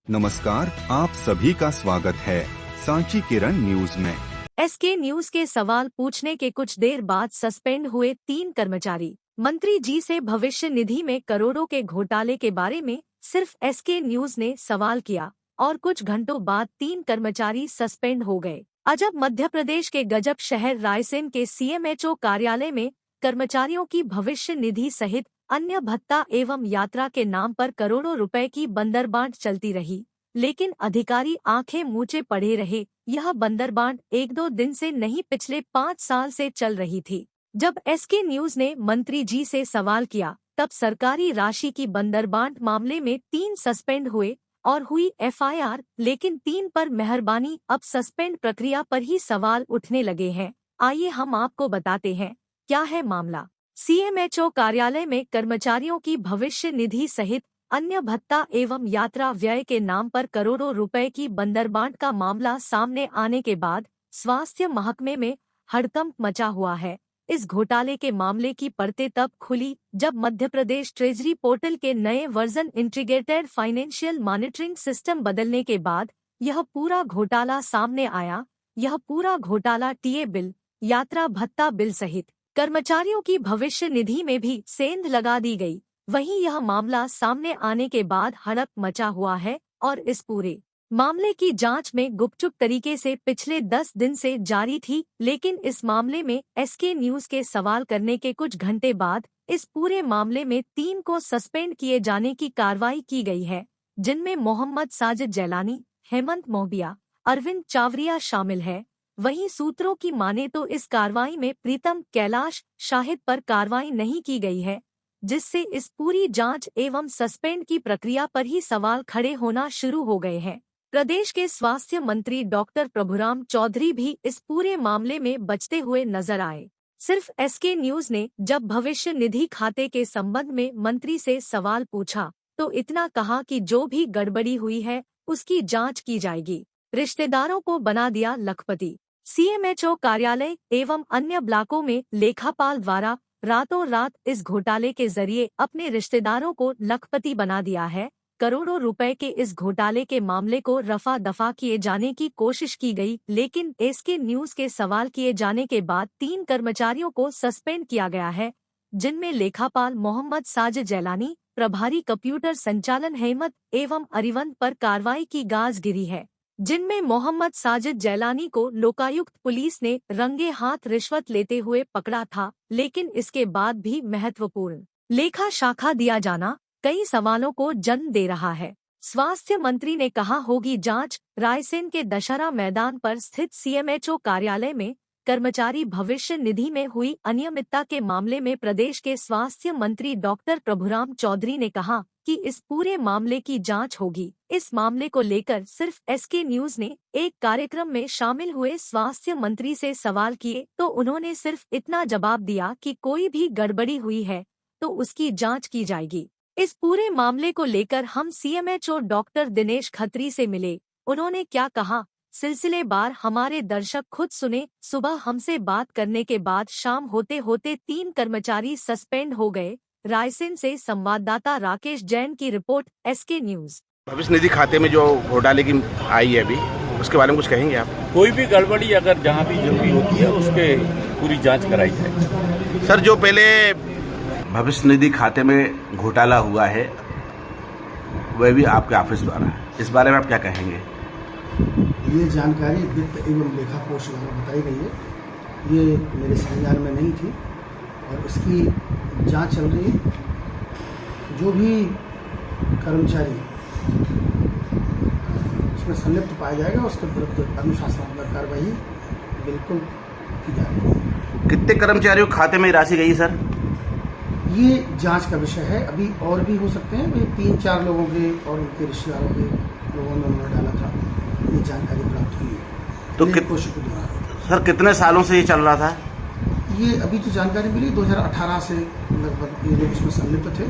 नमस्कार, आप सभी का स्वागत है सांची किरण न्यूज में। एसके न्यूज के सवाल पूछने के कुछ देर बाद सस्पेंड हुए 3 कर्मचारी। मंत्री जी से भविष्य निधि में करोड़ों के घोटाले के बारे में सिर्फ एसके न्यूज ने सवाल किया और कुछ घंटों बाद 3 कर्मचारी सस्पेंड हो गए। अजब मध्य प्रदेश के गजब शहर रायसेन के सीएमएचओ कार्यालय में कर्मचारियों की भविष्य निधि सहित अन्य भत्ता एवं यात्रा के नाम पर करोड़ों रुपए की बंदरबांट चलती रही, लेकिन अधिकारी आंखें मूंचे पड़े रहे। यह बंदरबांट 1-2 दिन से नहीं पिछले 5 साल से चल रही थी। जब एसके न्यूज ने मंत्री जी से सवाल किया तब सरकारी राशि की बंदरबांट मामले में 3 सस्पेंड हुए और हुई एफआईआर, लेकिन 3 पर मेहरबानी। अब सस्पेंड प्रक्रिया पर ही सवाल उठने लगे हैं। आइए हम आपको बताते हैं क्या है मामला। सीएमएचओ कार्यालय में कर्मचारियों की भविष्य निधि सहित अन्य भत्ता एवं यात्रा व्यय के नाम पर करोड़ों रुपए की बंदरबांट का मामला सामने आने के बाद स्वास्थ्य महकमे में हड़कंप मचा हुआ है। इस घोटाले के मामले की परतें तब खुली जब मध्य प्रदेश ट्रेजरी पोर्टल के नए version integrated financial monitoring system बदलने के बाद यह पूरा घोटाला सामने आया। यह पूरा घोटाला टीए बिल, यात्रा भत्ता बिल सहित कर्मचारियों की भविष्य निधि में भी सेंध लगा दी गई। वहीं यह मामला सामने आने के बाद हड़कंप मचा हुआ है और इस पूरे मामले की जांच में गुपचुप तरीके से पिछले 10 दिन से जारी थी, लेकिन इस मामले में एसके न्यूज के सवाल करने के कुछ घंटे बाद इस पूरे मामले में 3 को सस्पेंड किए जाने की कार्रवाई की गई है, जिनमें मोहम्मद साजिद जैलानी, हेमंत मोहबिया, अरविंद चावरिया शामिल है। वहीं सूत्रों की माने तो इस कार्रवाई में प्रीतम कैलाश शाहिद पर कार्रवाई नहीं की गई है, जिससे इस पूरी जांच एवं सस्पेंड की प्रक्रिया पर ही सवाल खड़े होना शुरू हो गए हैं। प्रदेश के स्वास्थ्य मंत्री डॉक्टर प्रभुराम चौधरी भी इस पूरे मामले में बचते हुए नजर आए। सिर्फ एसके न्यूज ने जब भविष्य निधि खाते के संबंध में मंत्री से सवाल पूछा तो इतना कहा कि जो भी गड़बड़ी हुई है उसकी जांच की जाएगी। रिश्तेदारों को बना दिया लखपति। सीएमएचओ कार्यालय एवं अन्य ब्लॉकों में लेखापाल द्वारा रातों रात इस घोटाले के जरिए अपने रिश्तेदारों को लखपति बना दिया है। करोड़ों रुपए के इस घोटाले के मामले को रफा दफा किए जाने की कोशिश की गई, लेकिन एसके न्यूज के सवाल किए जाने के बाद 3 कर्मचारियों को सस्पेंड किया गया है, जिनमें लेखापाल मोहम्मद साजिद जैलानी, प्रभारी कंप्यूटर संचालन हेमंत एवं अरिवंत पर कार्रवाई की गाज गिरी है, जिनमें मोहम्मद साजिद जैलानी को लोकायुक्त पुलिस ने रंगे हाथ रिश्वत लेते हुए पकड़ा था, लेकिन इसके बाद भी महत्वपूर्ण लेखा शाखा दिया जाना कई सवालों को जन्म दे रहा है। स्वास्थ्य मंत्री ने कहा होगी जांच। रायसेन के दशहरा मैदान पर स्थित सीएमएचओ कार्यालय में कर्मचारी भविष्य निधि में हुई अनियमितता के मामले में प्रदेश के स्वास्थ्य मंत्री डॉक्टर प्रभुराम चौधरी ने कहा कि इस पूरे मामले की जांच होगी। इस मामले को लेकर सिर्फ एसके न्यूज ने एक कार्यक्रम में शामिल हुए स्वास्थ्य मंत्री से सवाल किए तो उन्होंने सिर्फ इतना जवाब दिया कि कोई भी गड़बड़ी हुई है तो उसकी जांच की जाएगी। इस पूरे मामले को लेकर हम सीएमएचओ डॉक्टर दिनेश खत्री से मिले। उन्होंने क्या कहा, सिलसिलेवार हमारे दर्शक खुद सुने। सुबह हमसे बात करने के बाद शाम होते होते 3 कर्मचारी सस्पेंड हो गए। रायसेन से संवाददाता राकेश जैन की रिपोर्ट, एसके न्यूज। भविष्य निधि खाते में जो घोटाले की आई है अभी, उसके बारे में कुछ कहेंगे आप? कोई भी गड़बड़ी अगर जहाँ भी जो भी होती है उसके पूरी जांच कराई जाए। सर, जो पहले भविष्य निधि खाते में घोटाला हुआ है वह भी आपके ऑफिस द्वारा, इस बारे में आप क्या कहेंगे? ये जानकारी वित्त एवं लेखा कोष द्वारा बताई गई है। ये मेरे संज्ञान में नहीं थी और इसकी जांच चल रही है। जो भी कर्मचारी उसमें संलिप्त पाया जाएगा उसके विरुद्ध अनुशासनात्मक कार्रवाई बिल्कुल की जा रही है। कितने कर्मचारियों के खाते में राशि गई सर? ये जांच का विषय है। अभी और भी हो सकते हैं। ये 3-4 लोगों के और उनके रिश्तेदारों के लोगों ने उन्होंने डाला था। ये जानकारी प्राप्त हुई है तो कोष के द्वारा। सर, कितने सालों से ये चल रहा था? ये अभी जो जानकारी मिली 2018 से लगभग ये लोग इसमें संलिप्त थे।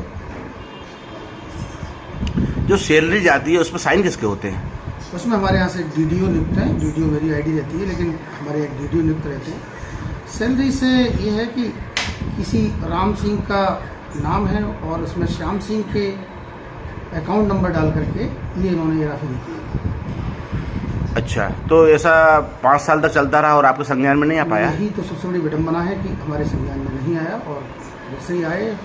जो सैलरी जाती है उसमें साइन किसके होते हैं? उसमें हमारे यहाँ से डीडीओ नियुक्त हैं। डीडीओ मेरी आईडी रहती है, लेकिन हमारे एक डीडीओ नियुक्त रहते हैं। सैलरी से ये है कि किसी राम सिंह का नाम है और उसमें श्याम सिंह के अकाउंट नंबर डाल करके ये इन्होंने हेराफेरी की है। अच्छा, तो ऐसा 5 साल तक चलता रहा और आपके संज्ञान में नहीं आ पाया? यही तो सबसे बड़ी विडम्बना है कि हमारे संज्ञान में नहीं आया, और जैसे ही आए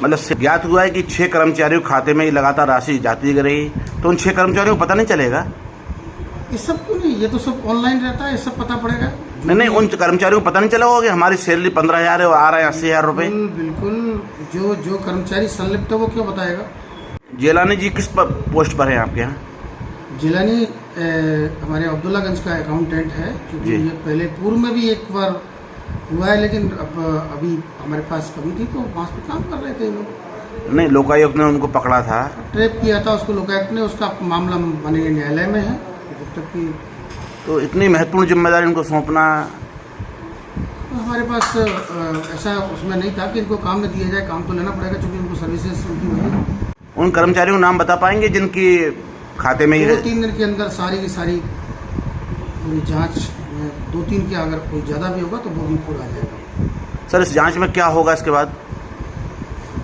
मतलब ज्ञात हुआ है कि 6 कर्मचारियों के खाते में लगातार राशि जाती रही, तो उन 6 कर्मचारियों को पता नहीं चलेगा? ये सब क्यों नहीं, ये तो सब ऑनलाइन रहता है, ये सब पता पड़ेगा। नहीं, उन कर्मचारियों को पता नहीं चला होगा कि हमारी सैलरी 15,000 है और आ रहे हैं 80,000 रुपये? बिल्कुल, जो कर्मचारी संलिप्त है वो क्यों बताएगा। जिलानी जी किस पोस्ट पर हैं आपके यहाँ? जिलानी हमारे अब्दुल्लागंज का अकाउंटेंट है, क्योंकि ये पहले पूर्व में भी एक बार हुआ है, लेकिन अभी हमारे पास कमी थी तो वहाँ पे काम कर रहे थे लोग। नहीं, लोकायुक्त ने उनको पकड़ा था, ट्रैप किया था उसको लोकायुक्त ने, उसका मामला माननीय न्यायालय में है। जब तक कि तो इतनी महत्वपूर्ण जिम्मेदारी उनको सौंपना हमारे पास ऐसा उसमें नहीं था कि इनको काम में दिया जाए, काम तो लेना पड़ेगा क्योंकि उनको सर्विसेज उनकी वही है। उन कर्मचारियों का नाम बता पाएंगे जिनकी खाते में ही 2-3 दिन के अंदर सारी की सारी पूरी जांच में 2-3 के अगर कोई ज़्यादा भी होगा तो वो भी पूरा आ जाएगा। सर, इस जांच में क्या होगा इसके बाद?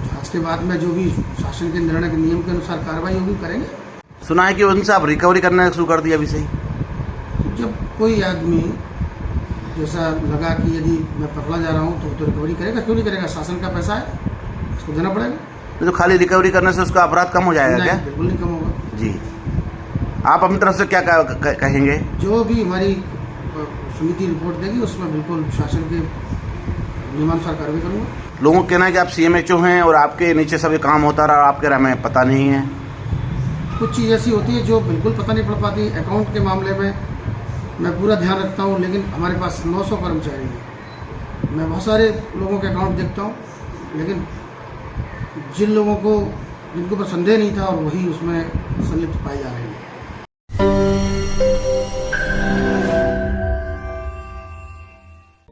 जांच के बाद में जो भी शासन के निर्णय के नियम के अनुसार कार्रवाई होगी करेंगे। सुना है कि उनसे आप रिकवरी करना शुरू कर दिया अभी से ही? जब कोई आदमी जैसा लगा कि यदि मैं पकड़ा जा रहा हूँ तो रिकवरी करेगा, क्यों नहीं करेगा, शासन का पैसा है, उसको देना पड़ेगा। तो खाली रिकवरी करने से उसका अपराध कम हो जाएगा क्या? बिल्कुल नहीं कम होगा जी। आप अपनी तरफ से क्या कहेंगे? जो भी हमारी समिति रिपोर्ट देगी उसमें बिल्कुल शासन के नियमानुसार कार्रवाई करूँगा। लोगों का कहना है कि आप CMHO हैं और आपके नीचे सब ये काम होता रहा, आपके हमें पता नहीं है। कुछ चीज़ ऐसी होती है जो बिल्कुल पता नहीं पड़ पाती। अकाउंट के मामले में मैं पूरा ध्यान रखता हूँ, लेकिन हमारे पास 900 कर्मचारी हैं, मैं बहुत सारे लोगों के अकाउंट देखता हूँ, लेकिन जिन लोगों को जिनके ऊपर संदेह नहीं था और वही उसमें संलिप्त पाए जा रहे हैं।